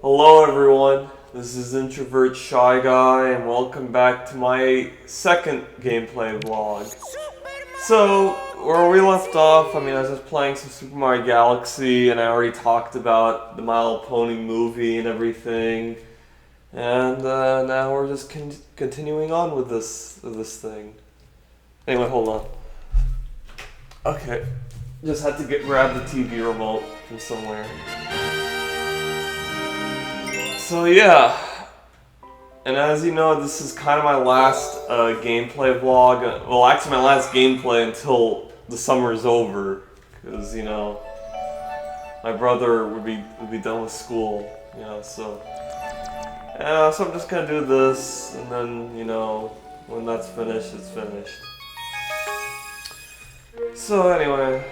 Hello everyone, this is Introvert Shy Guy and welcome back to my second gameplay vlog. So, where we left off, I was just playing some Super Mario Galaxy and I already talked about the My Little Pony movie and everything. And now we're just continuing on with this thing. Anyway, hold on. Okay, just had to grab the TV remote from somewhere. So yeah, and as you know, this is kind of my last gameplay vlog. Well, actually my last gameplay until the summer's over, because you know, my brother would be done with school, you know. So yeah, so I'm just gonna do this, and then you know, when that's finished, it's finished. So anyway,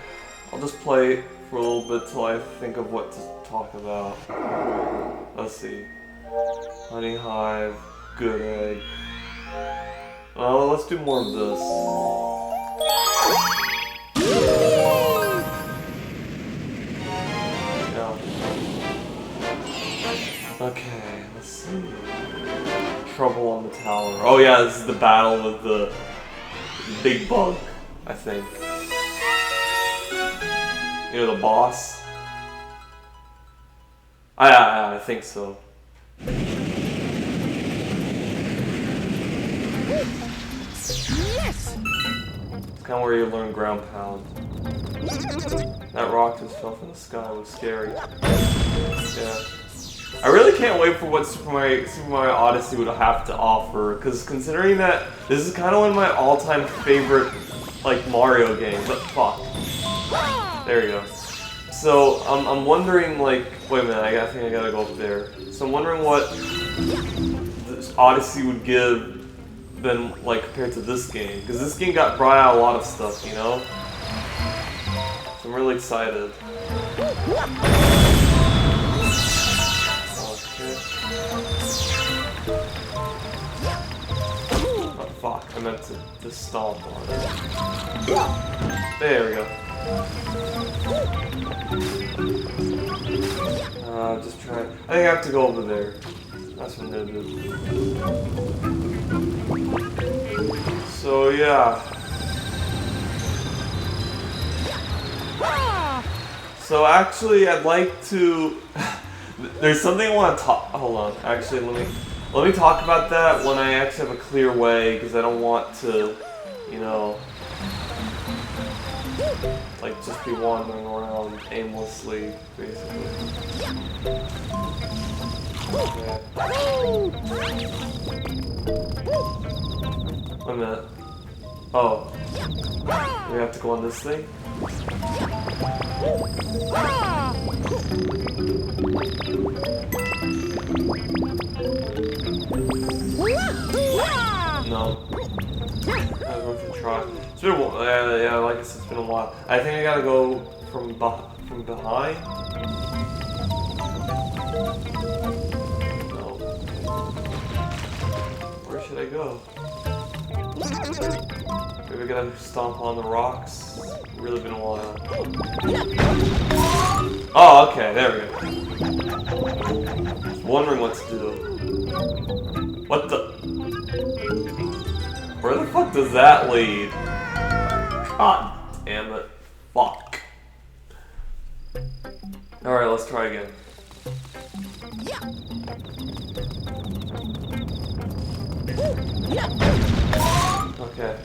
I'll just play for a little bit till I think of what to talk about. Let's see. Honey hive, good egg. Well, let's do more of this. Yeah. Okay, let's see. Trouble on the tower. Oh yeah, this is the battle with the big bug, I think. You know, the boss? I think so. Yes. It's kind of where you learn ground pound. That rock just fell from the sky. It was scary. Yeah. I really can't wait for what Super Mario Odyssey would have to offer, because considering that this is kind of one of my all-time favorite, like, Mario games. But fuck. There you go. So, I'm wondering, like, wait a minute, I think I gotta go up there. So I'm wondering what this Odyssey would give than, like, compared to this game. Because this game brought out a lot of stuff, you know? So I'm really excited. Okay. Oh, fuck, I meant to just stomp on it. There we go. Just try. I think I have to go over there. That's what I'm gonna do. So yeah. So actually, I'd like to. There's something I want to talk. Hold on. Actually, let me talk about that when I actually have a clear way, because I don't want to, you know, like, just be wandering around aimlessly, basically. Okay. Wait a minute. Oh. We have to go on this thing? No. I'm going to try. It's been a while. Yeah, like I said, it's been a while. I think I gotta go from behind. No. Where should I go? Maybe I gotta stomp on the rocks. It's really been a while. Oh, okay, there we go. Just wondering what to do. What the? Where the fuck does that lead? God damn it. Fuck. Alright, let's try again. Okay.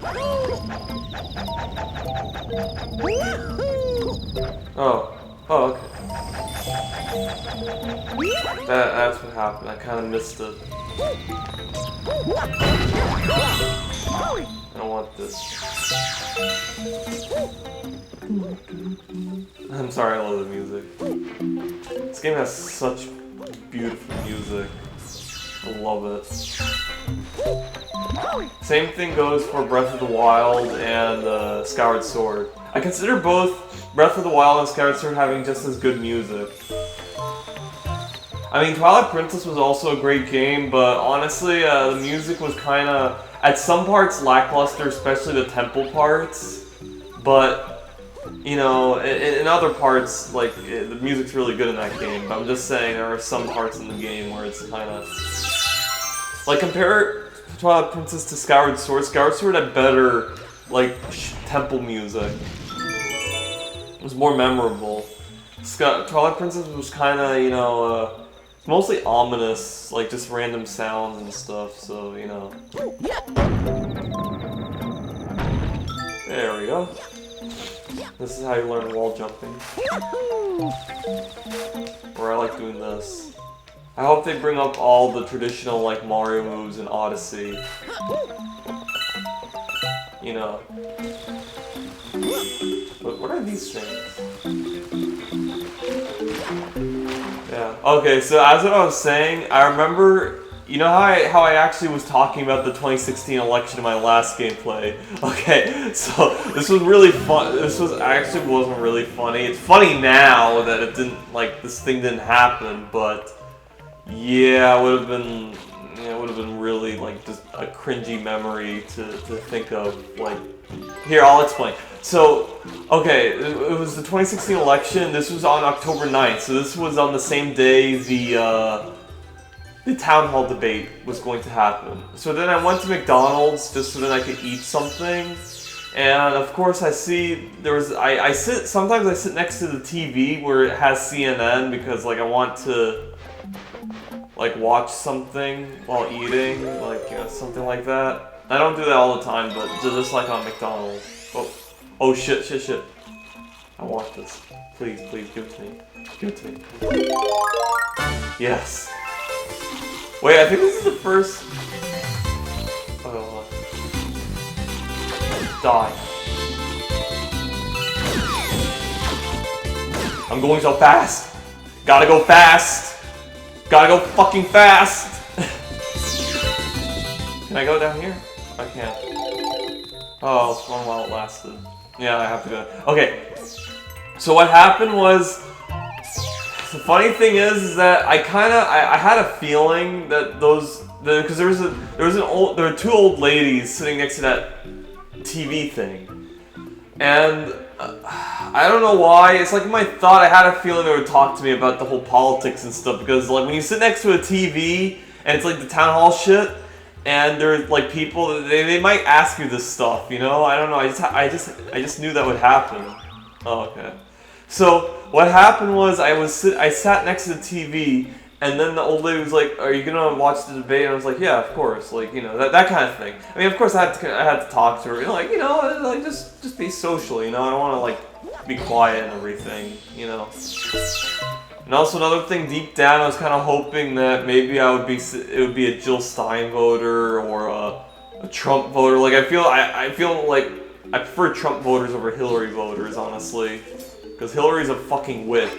Oh, okay. That's what happened. I kind of missed it. I don't want this. I'm sorry, I love the music. This game has such beautiful music. I love it. Same thing goes for Breath of the Wild and Skyward Sword. I consider both Breath of the Wild and Skyward Sword having just as good music. I mean, Twilight Princess was also a great game, but honestly, the music was kind of, at some parts, lackluster, especially the temple parts. But you know, in other parts, like, the music's really good in that game, but I'm just saying there are some parts in the game where it's kind of... Like, compare Twilight Princess to Skyward Sword. Skyward Sword had better, like, temple music. It was more memorable. Twilight Princess was kind of, you know, mostly ominous, like, just random sounds and stuff, so, you know. There we go. This is how you learn wall jumping. Or I like doing this. I hope they bring up all the traditional, like, Mario moves in Odyssey. You know. But what are these things? Yeah. Okay, so as what I was saying, I remember... You know how I actually was talking about the 2016 election in my last gameplay? Okay, so this was really fun. This actually wasn't really funny. It's funny now that it didn't, like, this thing didn't happen, but yeah, it would have been really, like, just a cringy memory to think of. Like, here, I'll explain. So, okay, it was the 2016 election. This was on October 9th, so this was on the same day the town hall debate was going to happen. So then I went to McDonald's just so that I could eat something. And of course I see sometimes I sit next to the TV where it has CNN because, like, I want to, like, watch something while eating, like, you know, something like that. I don't do that all the time, but just like on McDonald's. Oh shit. I want this. Please, give it to me. Give it to me. Yes. Wait, I think this is the first... Oh, die. I'm going so fast. Gotta go fast. Gotta go fucking fast. Can I go down here? I can't. Oh, it's one while it lasted. Yeah, I have to go. Okay. So what happened was... The funny thing is that I had a feeling that because there were two old ladies sitting next to that TV thing, and I don't know why. It's like in my thought I had a feeling they would talk to me about the whole politics and stuff, because, like, when you sit next to a TV and it's like the town hall shit, and there's, like, people they might ask you this stuff, you know. I don't know. I just knew that would happen. Oh, okay. So what happened was I sat next to the TV, and then the old lady was like, "Are you gonna watch the debate?" And I was like, "Yeah, of course." Like, you know, that kind of thing. I mean, of course I had to talk to her, you know, like, you know, like just be social, you know. I don't want to, like, be quiet and everything, you know. And also another thing, deep down, I was kind of hoping that maybe it would be a Jill Stein voter or a Trump voter. Like, I feel like I prefer Trump voters over Hillary voters, honestly. Because Hillary's a fucking witch.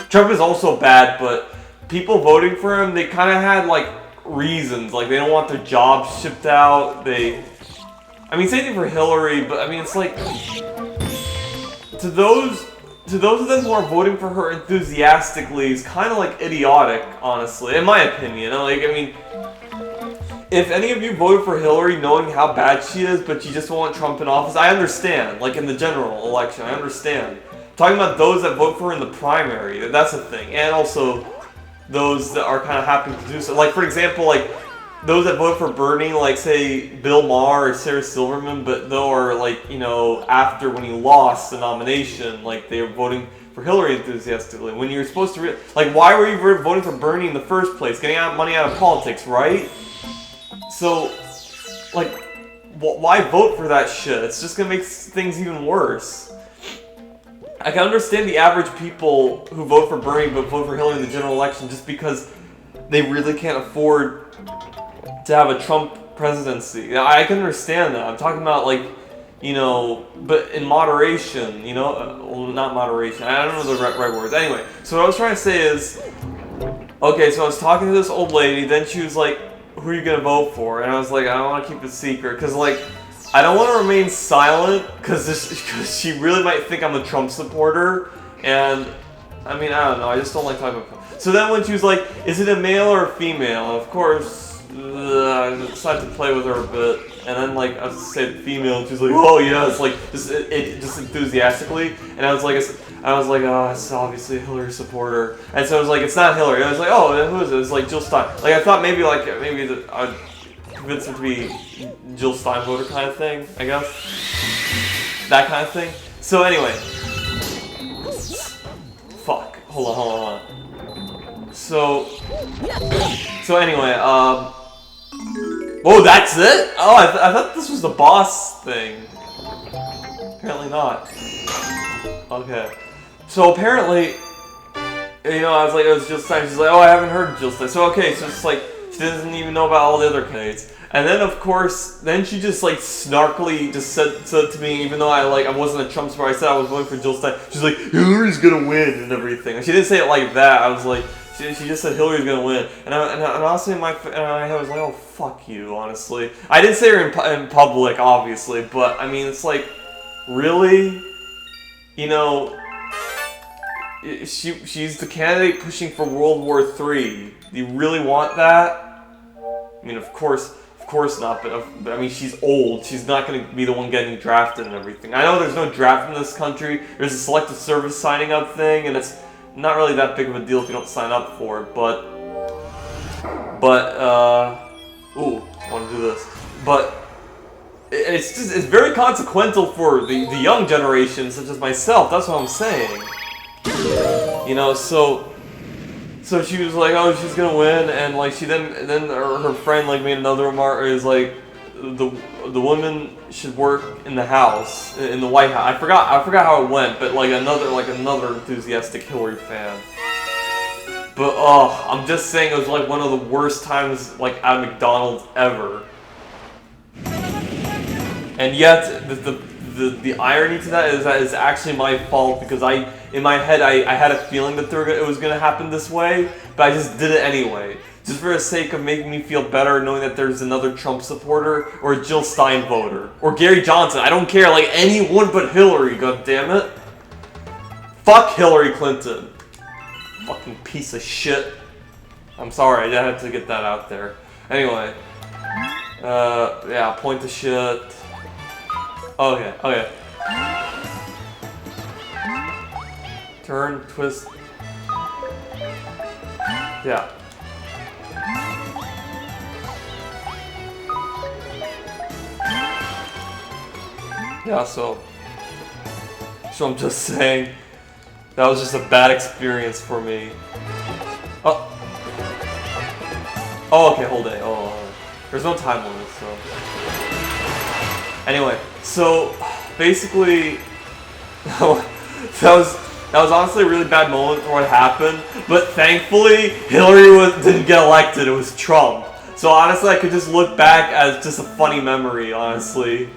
Trump is also bad, but people voting for him, they kind of had, like, reasons. Like, they don't want their jobs shipped out. I mean, same thing for Hillary, but I mean, it's like... To those of them who are voting for her enthusiastically is kind of, like, idiotic, honestly, in my opinion. Like, I mean... If any of you voted for Hillary knowing how bad she is, but you just want Trump in office, I understand. Like, in the general election, I understand. Talking about those that vote for her in the primary, that's the thing. And also, those that are kind of happy to do so. Like, for example, like, those that vote for Bernie, like, say, Bill Maher or Sarah Silverman, but though are, like, you know, after when he lost the nomination, like, they were voting for Hillary enthusiastically. When you're supposed to, like, why were you voting for Bernie in the first place? Getting money out of politics, right? So, like, why vote for that shit? It's just gonna make things even worse. I can understand the average people who vote for Bernie but vote for Hillary in the general election just because they really can't afford to have a Trump presidency. Now, I can understand that. I'm talking about, like, you know, but in moderation, you know? Well, not moderation. I don't know the right words. Anyway, so what I was trying to say is, okay, so I was talking to this old lady, then she was like, "Who are you gonna vote for?" And I was like, I don't want to keep it secret, because, like, I don't want to remain silent, because she really might think I'm a Trump supporter, and, I mean, I don't know, I just don't like talking about Trump. So then when she was like, "Is it a male or a female?" And of course, I decided to play with her a bit. And then like I said female, and she's like, oh yes, like just enthusiastically. And I was like, oh, it's obviously a Hillary supporter. And so I was like, it's not Hillary. And I was like, oh, then who is it? It's like Jill Stein. Like I thought maybe I'd convince her to be Jill Stein voter kind of thing, I guess. That kind of thing. So anyway, fuck. Hold on. So anyway, oh, that's it? Oh, I thought this was the boss thing. Apparently not. Okay. So apparently, you know, I was like, it was Jill Stein. She's like, oh, I haven't heard of Jill Stein. So okay, so it's like, she doesn't even know about all the other candidates. And then of course, then she just like snarkily just said to me, even though I wasn't a Trump supporter, I said I was voting for Jill Stein. She's like, Hillary's gonna win and everything. And she didn't say it like that. I was like, she just said Hillary's gonna win. And honestly, in my head was like, oh fuck you, honestly. I didn't say her in public, obviously, but I mean, it's like, really, you know, she's the candidate pushing for World War III. Do you really want that? I mean, of course not, but I mean, she's old. She's not going to be the one getting drafted and everything. I know there's no draft in this country. There's a selective service signing up thing, and it's not really that big of a deal if you don't sign up for it, but ooh, I want to do this. But it's very consequential for the young generation, such as myself. That's what I'm saying. You know, so she was like, oh, she's gonna win, and like then her friend like made another remark, is like, the woman should work in the House, in the White House. I forgot how it went, but like another enthusiastic Hillary fan. But I'm just saying, it was like one of the worst times like at McDonald's ever. And yet the irony to that is it's actually my fault, because in my head I had a feeling that it was gonna happen this way, but I just did it anyway. Just for the sake of making me feel better, knowing that there's another Trump supporter, or a Jill Stein voter, or Gary Johnson. I don't care, like anyone but Hillary, goddammit. Fuck Hillary Clinton. Fucking piece of shit. I'm sorry, I had to get that out there. Anyway. Yeah, point to shit. Okay. Turn, twist. Yeah. Yeah, so I'm just saying, that was just a bad experience for me. Oh, okay, hold it. Oh, there's no time limit, so. Anyway, so basically, that was honestly a really bad moment for what happened. But thankfully, Hillary didn't get elected. It was Trump. So honestly, I could just look back as just a funny memory, honestly.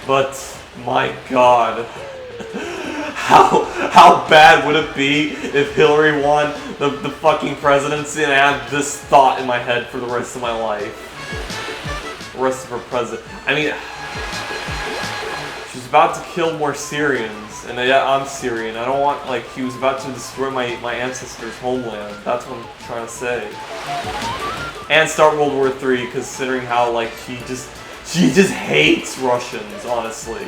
But my God, how bad would it be if Hillary won the fucking presidency and I had this thought in my head for the rest of my life? The rest of her president. I mean, she's about to kill more Syrians, and yeah, I'm Syrian. I don't want, like, he was about to destroy my ancestors' homeland. That's what I'm trying to say. And start World War III, considering how, like, she just hates Russians, honestly.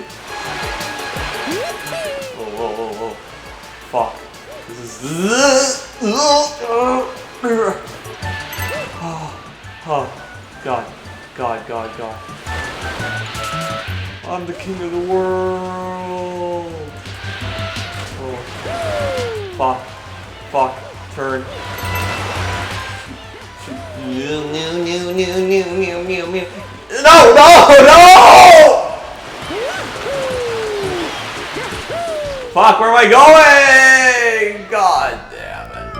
Whoa. Fuck. This is... Oh, God. I'm the king of the world. Oh. Fuck. Turn. No! Fuck, where am I going? God damn it.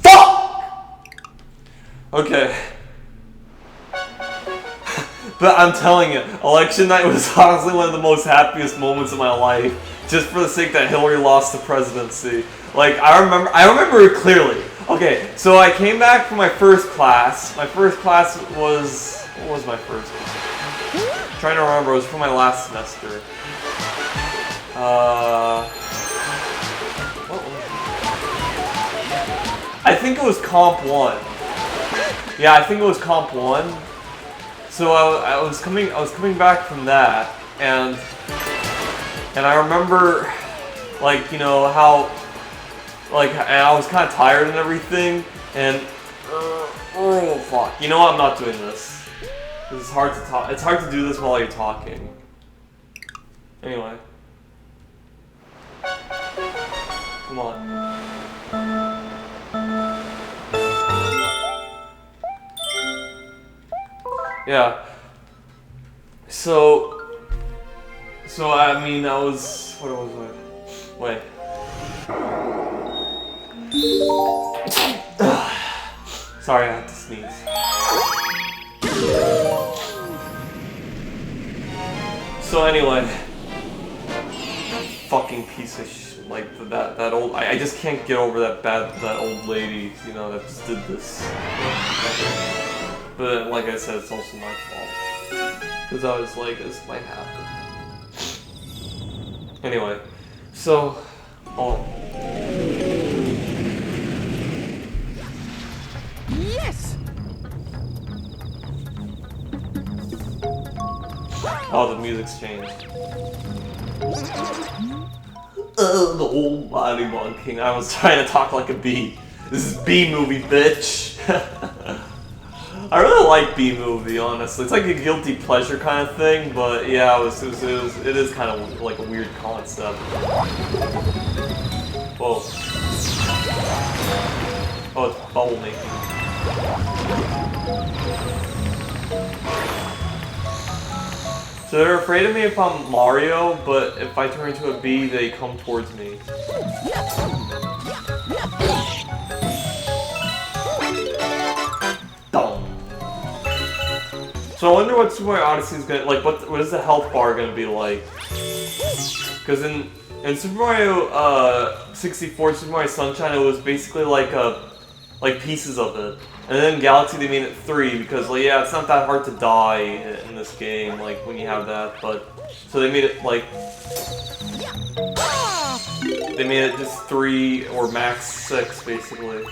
Fuck! Okay. But I'm telling you, election night was honestly one of the most happiest moments of my life. Just for the sake that Hillary lost the presidency. Like, I remember it clearly. Okay, so I came back from my first class. My first class was... What was my first class? I'm trying to remember, it was from my last semester. What was it? I think it was Comp 1. Yeah, I think it was Comp 1. So I was coming back from that, and I remember, like, you know how, like, and I was kind of tired and everything, and oh fuck, you know what? I'm not doing this. It's hard to talk. It's hard to do this while you're talking. Anyway, come on. Yeah. So I mean, I was, what was I? Wait. Sorry, I had to sneeze. So anyway, fucking piece of shit, like that old. I just can't get over that old lady, you know, that just did this. But like I said, it's also my fault. Because I was like, this might happen. Anyway, so, Yes! Oh, the music's changed. The old body king. I was trying to talk like a bee. This is B-movie, bitch. I really like B-movie, honestly. It's like a guilty pleasure kind of thing, but yeah, it is kind of like a weird concept. Whoa. Oh, it's bubble making. So they're afraid of me if I'm Mario, but if I turn into a bee, they come towards me. So I wonder what Super Mario Odyssey is gonna, like, what is the health bar gonna be like? Because in Super Mario 64, Super Mario Sunshine, it was basically like pieces of it. And then in Galaxy they made it 3 because, like, yeah, it's not that hard to die in this game, like, when you have that, but... So they made it, like... They made it just 3 or max 6, basically.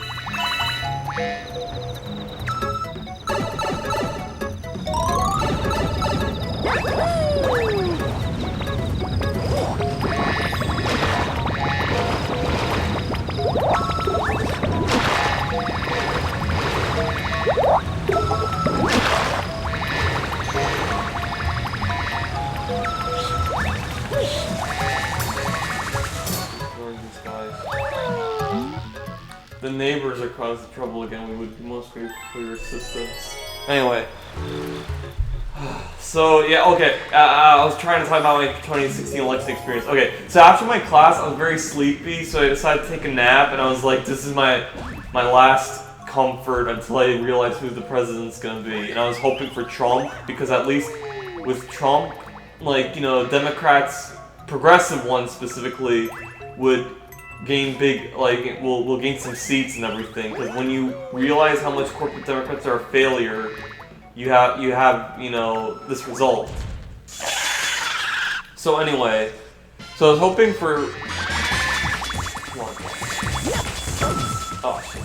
The neighbors are causing trouble again. We would be most grateful for your assistance. Anyway. So, yeah, okay. I was trying to talk about my 2016 election experience. Okay, so after my class, I was very sleepy, so I decided to take a nap, and I was like, this is my last comfort until I realize who the president's gonna be. And I was hoping for Trump, because at least with Trump, like, you know, Democrats, progressive ones specifically, would gain big, like, we'll gain some seats and everything, because when you realize how much corporate Democrats are a failure, you have, you know, this result. So anyway, so I was hoping for... Come on. Oh, shit.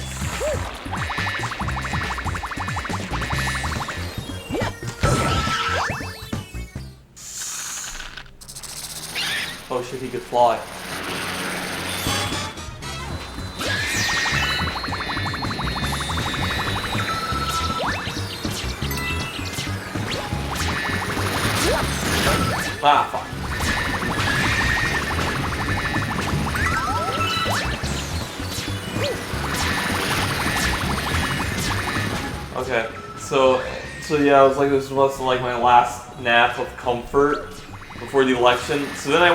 Oh shit, he could fly. Ah, fuck. Okay, so yeah, I was like, this was like my last nap of comfort before the election. So then I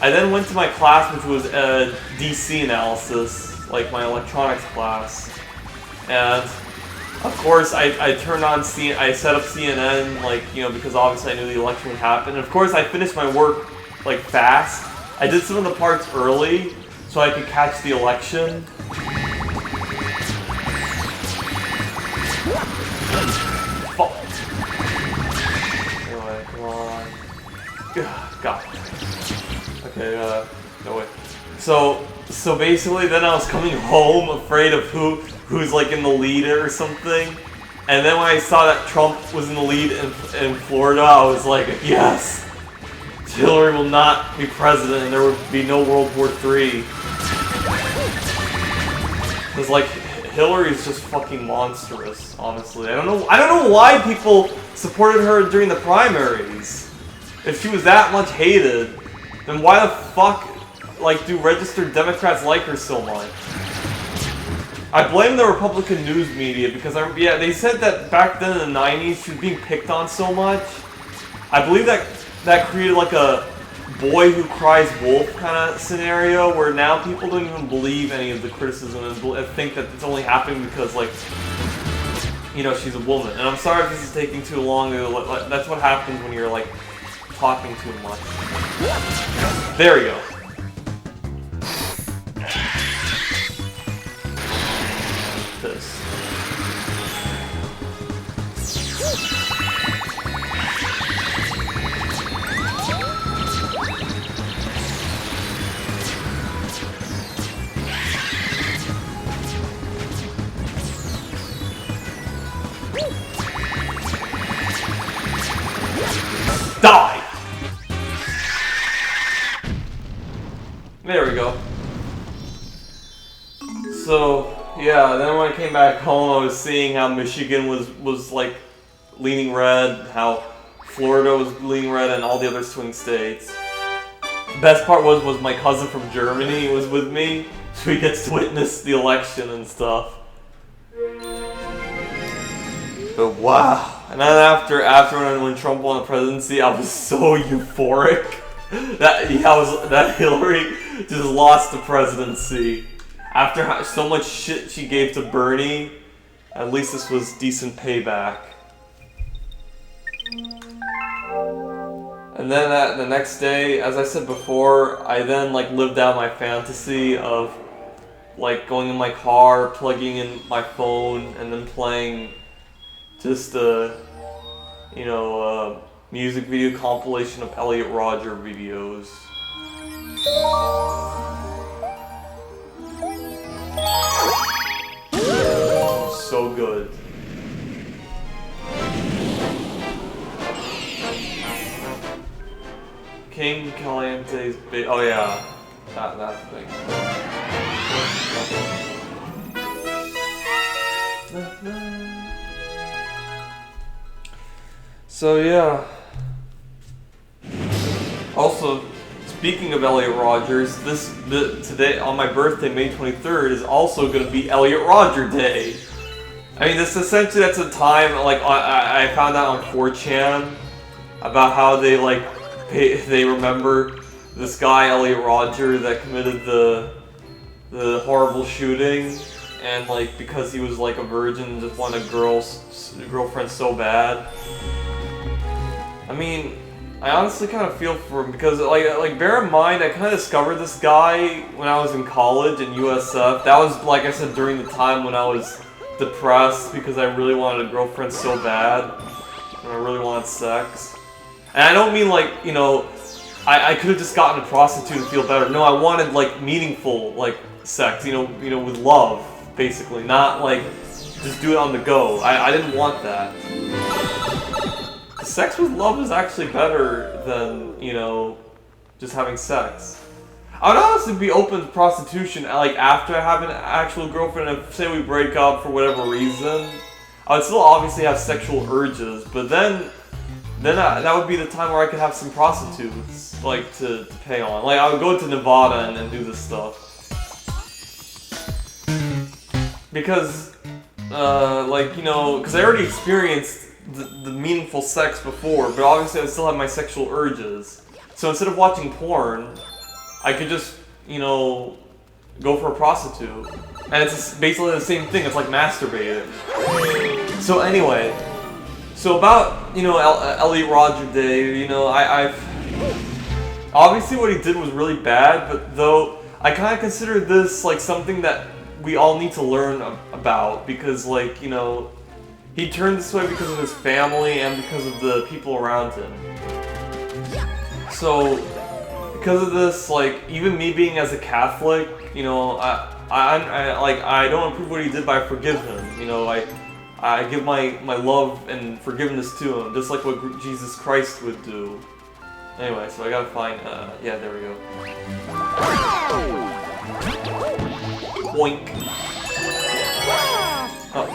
then went to my class, which was a DC analysis, like my electronics class, and of course I turned on I set up CNN, like, you know, because obviously I knew the election would happen. And of course I finished my work like fast. I did some of the parts early so I could catch the election. Fuck. Anyway, come on. God. Okay, no way. So basically then I was coming home afraid of who's like in the lead or something. And then when I saw that Trump was in the lead in Florida, I was like, yes! Hillary will not be president and there would be no World War III. Because, like, Hillary's just fucking monstrous, honestly. I don't know why people supported her during the primaries. If she was that much hated, then why the fuck, like, do registered Democrats like her so much? I blame the Republican news media because, yeah, they said that back then in the 90s she was being picked on so much. I believe that created like a boy who cries wolf kind of scenario where now people don't even believe any of the criticism and think that it's only happening because, like, you know, she's a woman. And I'm sorry if this is taking too long. That's what happens when you're, like, talking too much. There we go. This. Die! There we go. So, yeah, then when I came back home, I was seeing how Michigan was like leaning red, how Florida was leaning red, and all the other swing states. The best part was my cousin from Germany was with me, so he gets to witness the election and stuff. But wow. And then after when Trump won the presidency, I was so euphoric that Hillary just lost the presidency. After so much shit she gave to Bernie, at least this was decent payback. And then the next day, as I said before, I then like lived out my fantasy of like going in my car, plugging in my phone, and then playing just you know, music video compilation of Elliot Rodger videos. So good. King Caliente's oh yeah, that thing. So yeah. Also, speaking of Elliot Rodgers, today on my birthday, May 23rd, is also going to be Elliot Rodger Day. I mean, that's a time like I found out on 4chan about how they they remember this guy Elliot Rodger that committed the horrible shooting, and like because he was like a virgin and just wanted a girlfriend so bad. I mean, I honestly kind of feel for him because, like bear in mind, I kind of discovered this guy when I was in college in USF. That was, like I said, during the time when I was depressed because I really wanted a girlfriend so bad, and I really wanted sex. And I don't mean like, you know, I could have just gotten a prostitute and feel better. No, I wanted like meaningful like sex, you know, with love, basically, not like just do it on the go. I didn't want that. Sex with love is actually better than, you know, just having sex. I would honestly be open to prostitution, like, after I have an actual girlfriend, and say we break up for whatever reason. I would still obviously have sexual urges, but then that would be the time where I could have some prostitutes, like, to pay on. Like, I would go to Nevada and do this stuff. Because, like, you know, because I already experienced the meaningful sex before, but obviously I still have my sexual urges. So instead of watching porn, I could just, you know, go for a prostitute. And it's basically the same thing, it's like masturbating. So anyway, so about, you know, Elliot Rodger Day, you know, I've... Obviously what he did was really bad, but though, I kind of consider this like something that we all need to learn about, because like, you know, he turned this way because of his family and because of the people around him. So, because of this, like, even me being as a Catholic, you know, I don't approve what he did, but I forgive him. You know, I I give my love and forgiveness to him, just like what Jesus Christ would do. Anyway, so I gotta find, yeah, there we go. Boink. Oh.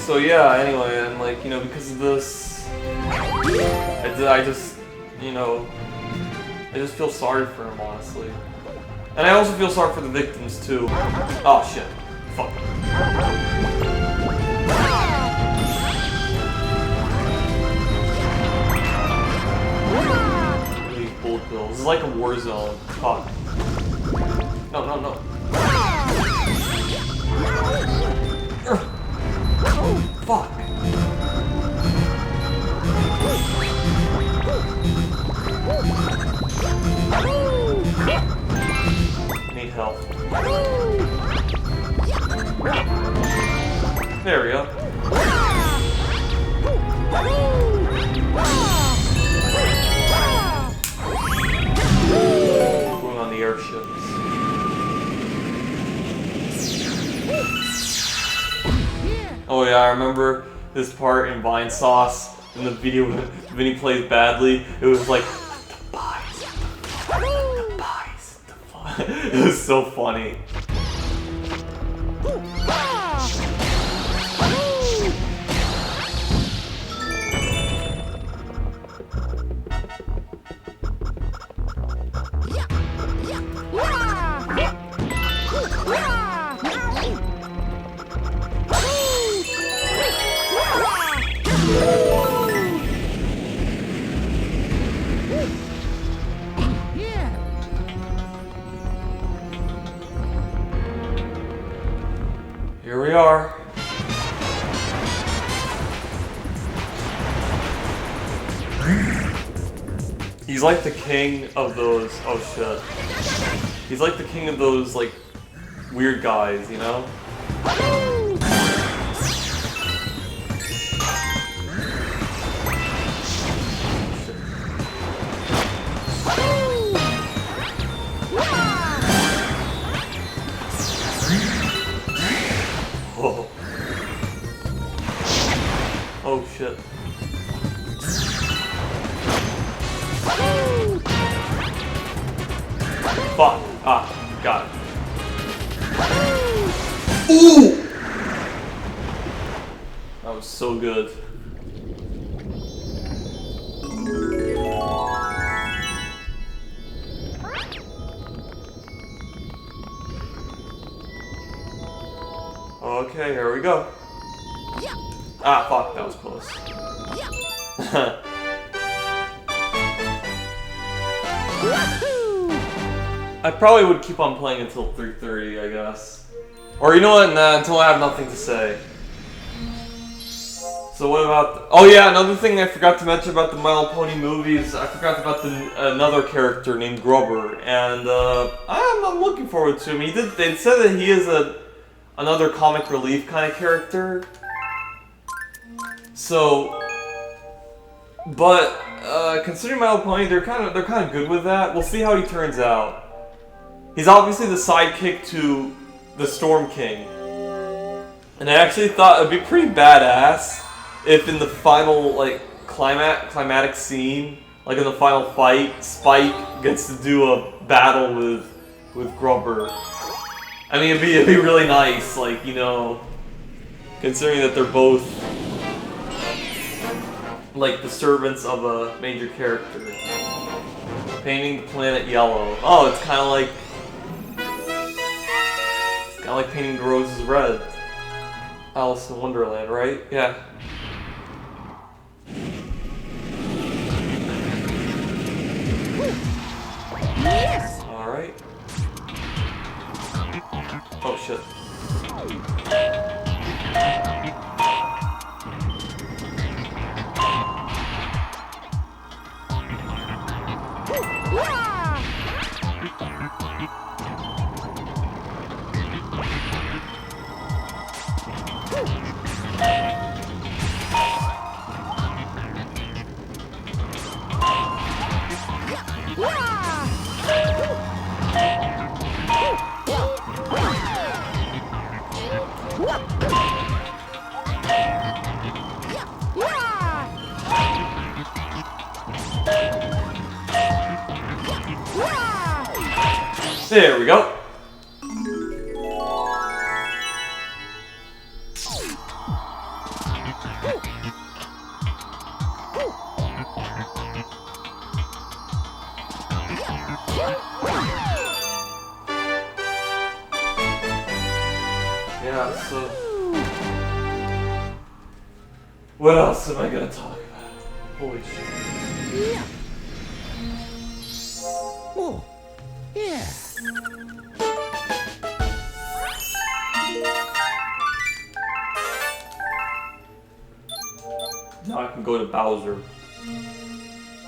So yeah, anyway, and like, you know, because of this, I just, you know, I just feel sorry for him, honestly. And I also feel sorry for the victims, too. Oh, shit. Fuck. These bullet bills. This is like a war zone. Fuck. No, no, no. Fuck. Need help. There we go. Going on the airships. Oh yeah, I remember this part in Vine Sauce in the video when Vinny plays badly. It was like, the pies. It was so funny. Here we are. He's like the king of those, oh shit. He's like the king of those, like, weird guys, you know? Whoa. Oh shit. Fuck. Ah, got it. Ooh! That was so good. Okay, here we go. Ah, fuck, that was close. I probably would keep on playing until 3:30, I guess. Or you know what, nah, until I have nothing to say. So what about... oh yeah, another thing I forgot to mention about the My Little Pony movies, I forgot about another character named Grubber, and I'm looking forward to him. They said that he is another comic relief kind of character. So, but considering My Little Pony, they're kind of good with that. We'll see how he turns out. He's obviously the sidekick to the Storm King, and I actually thought it'd be pretty badass if in the final like climatic scene, like in the final fight, Spike gets to do a battle with Grubber. I mean, it'd be really nice, like, you know, considering that they're both like the servants of a major character. Painting the planet yellow. Oh, it's kind of like painting the roses red. Alice in Wonderland, right? Yeah. Yes. All right. Oh shit. There we go. Yeah, so what else am I gonna talk about? Holy shit. Yeah. Oh, yeah. Now I can go to Bowser.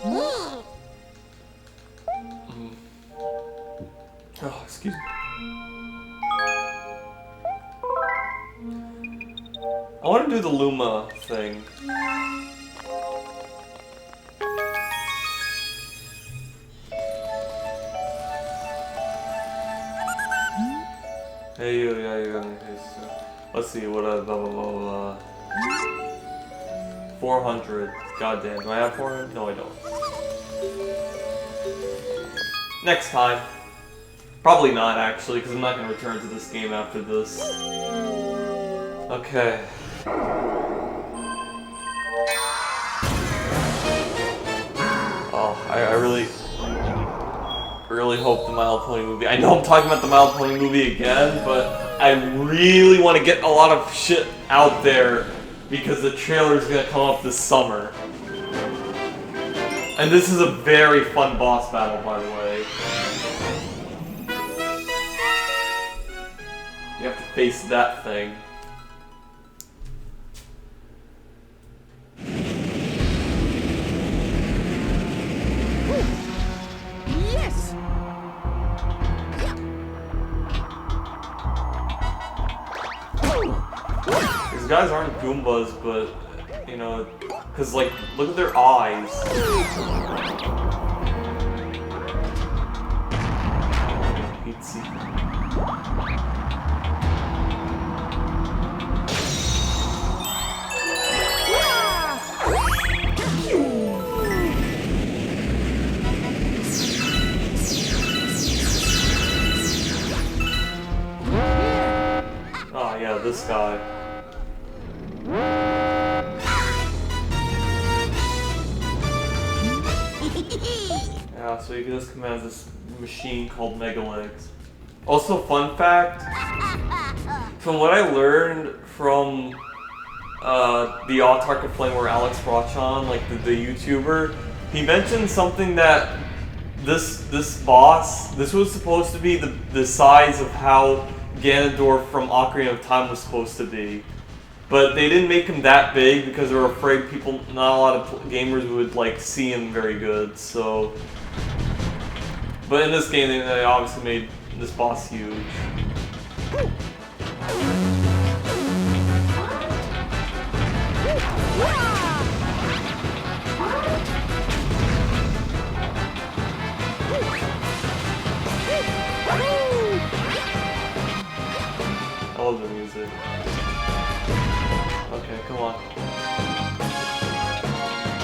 Oh, Oh, excuse me. I want to do the Luma thing. Hey, you, yeah, you. Okay, so let's see what blah blah blah blah. 400. Goddamn, do I have 400? No, I don't. Next time. Probably not, actually, because I'm not going to return to this game after this. Okay. Oh, I really hope the My Little Pony movie. I know I'm talking about the My Little Pony movie again, but I really want to get a lot of shit out there because the trailer is going to come up this summer. And this is a very fun boss battle, by the way. You have to face that thing. yes. These guys aren't Goombas, but, you know, because, like, look at their eyes. Pizza. Oh, yeah, this guy. Yeah, so you can just command this machine called Mega Legs. Also, fun fact, from what I learned from the Autark of Flame where Alex Rochon, like the YouTuber, he mentioned something that this boss, this was supposed to be the size of how Ganondorf from Ocarina of Time was supposed to be. But they didn't make him that big because they were afraid people, not a lot of gamers would like see him very good, so. But in this game, they obviously made this boss huge. I love the music. Okay, come on.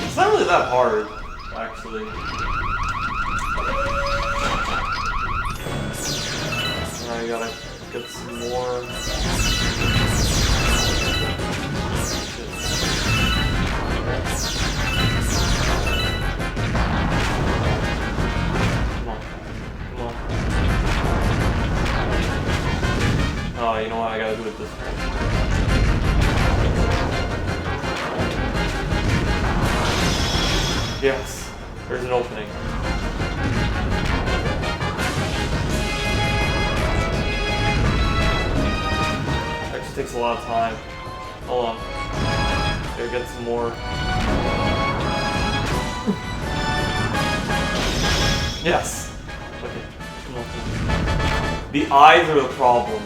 It's not really that hard, actually. Now I gotta get some more. Come on. Come on. Oh, you know what? I gotta do it this way. Yes, there's an opening. Actually takes a lot of time. Hold on. Gotta get some more. Yes! Okay, come on. The eyes are the problem.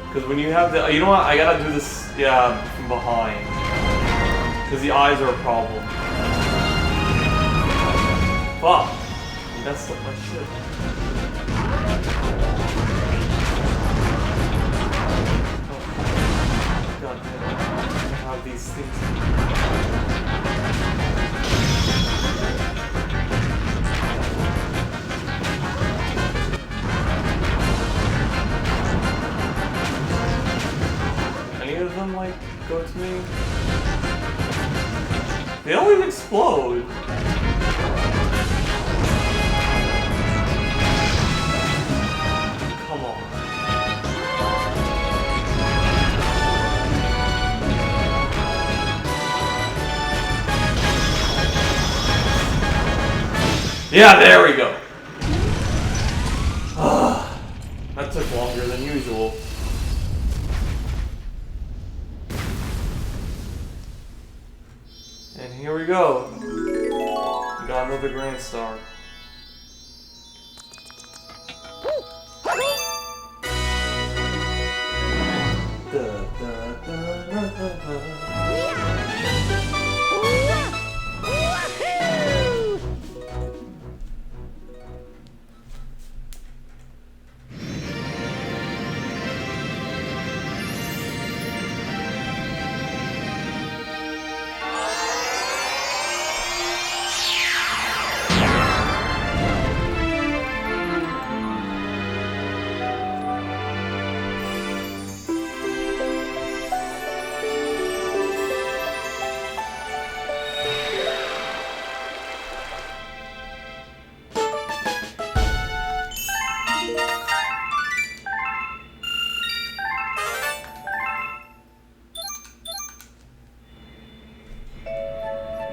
Because when you have the, you know what, I gotta do this, yeah, from behind. Because the eyes are a problem. Fuck! I messed up my shit. Oh. God damn it. I have these things. go to me? They always explode. Come on. Yeah, there we go. That took longer than usual. And here we go. We got another Grand Star.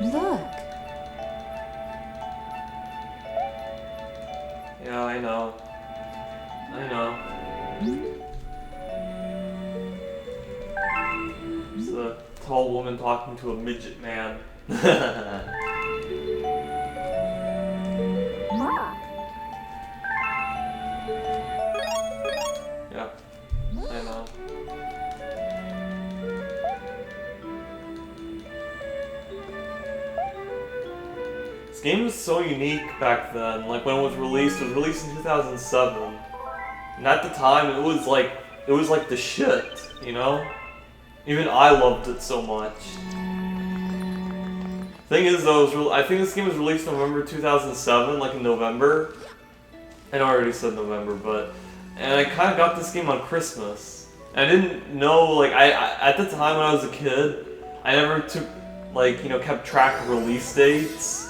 Look. Yeah, I know. I know. It's a tall woman talking to a midget man. Yeah, I know. This game was so unique back then. Like when it was released in 2007. And at the time it was like the shit, you know? Even I loved it so much. Thing is though, I think this game was released in November 2007, like in November. I know I already said November, but... And I kind of got this game on Christmas. And I didn't know, like, I at the time when I was a kid, I never took, like, you know, kept track of release dates.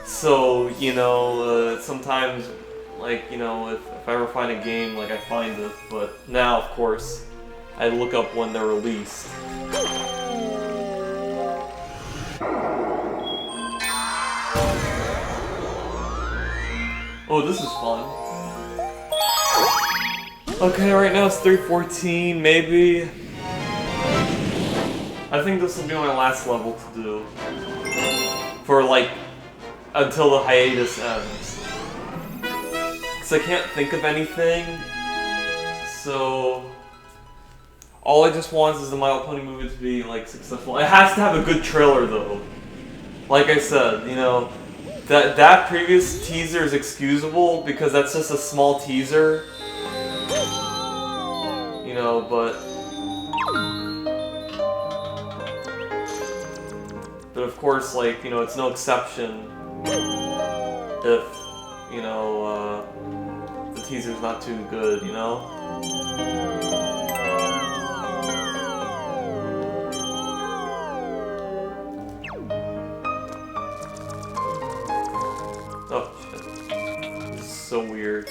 So, you know, sometimes, like, you know, if I ever find a game, like, I find it. But now, of course, I look up when they're released. Oh, this is fun. Okay, right now it's 3:14, maybe. I think this will be my last level to do. For, like, until the hiatus ends. Because I can't think of anything. So... all I just want is the My Little Pony movie to be, like, successful. It has to have a good trailer, though. Like I said, you know, that previous teaser is excusable because that's just a small teaser. You know, but of course, like, you know, it's no exception if, you know, the teaser's not too good, you know? Oh, shit. This is so weird.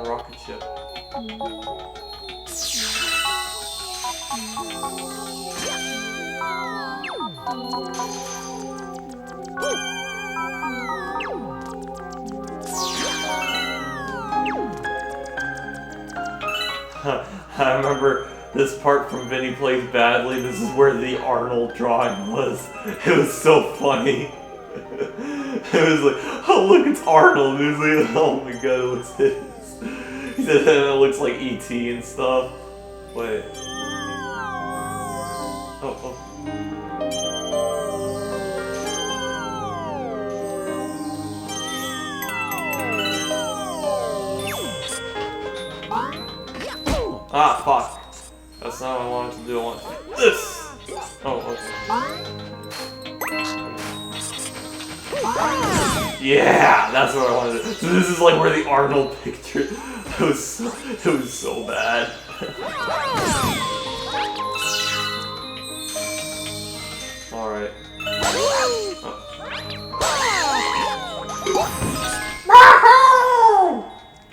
Rocket ship. I remember this part from Vinny Plays Badly. This is where the Arnold drawing was. It was so funny. It was like, oh look, it's Arnold. It was like, oh my god, it looks his. He said it looks like E.T. and stuff. Wait. Oh. Ah, fuck. That's not what I wanted to do. I want to do this. Oh, okay. Yeah, that's what I wanted to do. So this is like where the Arnold picture. It was so bad. All right.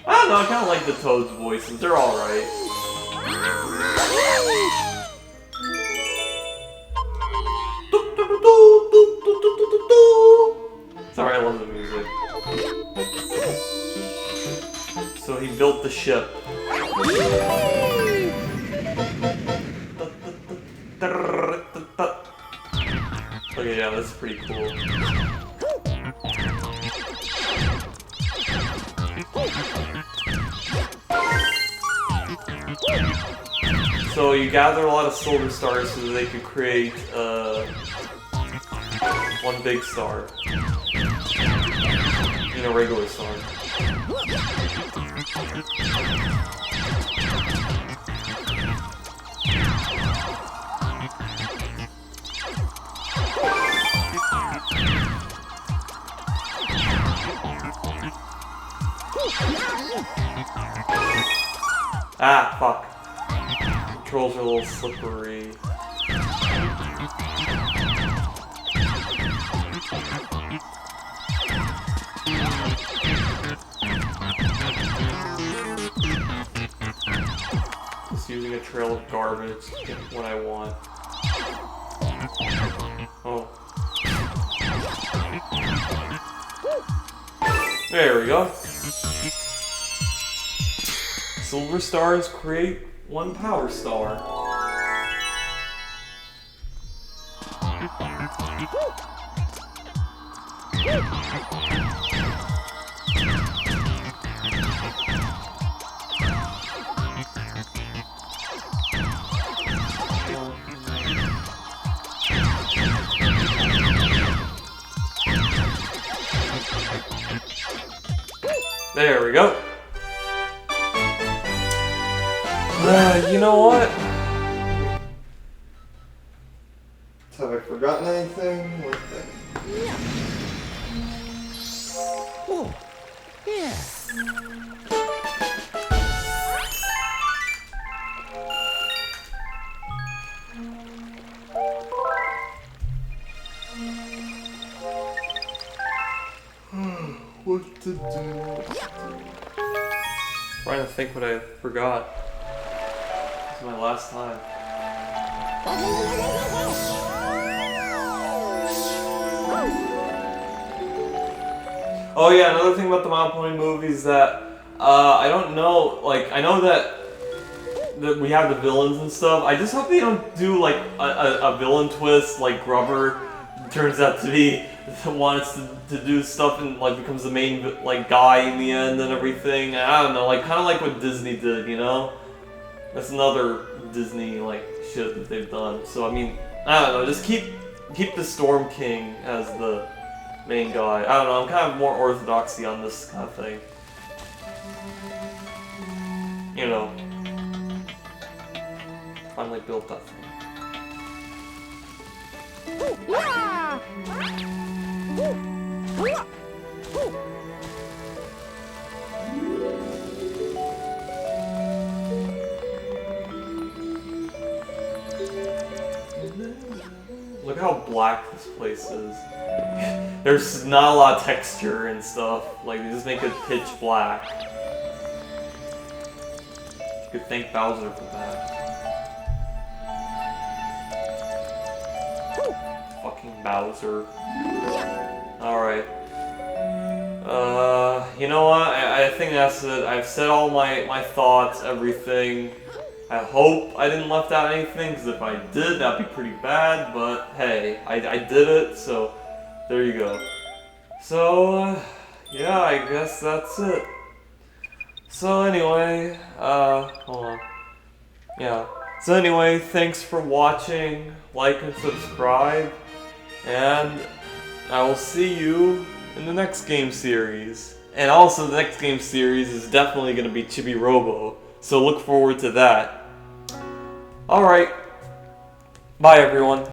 I don't know. I kind of like the Toads' voices. They're all right. Sorry, I love the music. So he built the ship. Okay, yeah, that's pretty cool. So you gather a lot of silver stars so that they could create one big star. In a regular star. Ah, fuck. Controls are a little slippery. Just using a trail of garbage to get what I want. Oh. There we go. Silver stars create one power star. There we go. You know what? Have I forgotten anything? Oh, yeah. What to do? Trying to think what I forgot. This is my last time. Oh yeah, another thing about the My Pony movies that I don't know. Like I know that we have the villains and stuff. I just hope they don't do like a villain twist, like Grubber turns out to be wants to do stuff and like becomes the main like guy in the end and everything. I don't know, like kind of like what Disney did, you know? That's another Disney like shit that they've done. So I mean, I don't know, just keep the Storm King as the main guy. I don't know, I'm kind of more orthodoxy on this kind of thing. You know. Finally built that thing. Look how black this place is. There's not a lot of texture and stuff. Like, they just make it pitch black. You could thank Bowser for that. Fucking Bowser. Alright. You know what? I think that's it. I've said all my thoughts, everything. I hope I didn't left out anything, because if I did, that'd be pretty bad, but hey, I did it, so there you go. So, yeah, I guess that's it. So anyway, hold on. Yeah. So anyway, thanks for watching, like and subscribe, and I will see you in the next game series. And also the next game series is definitely going to be Chibi Robo, so look forward to that. Alright, bye everyone.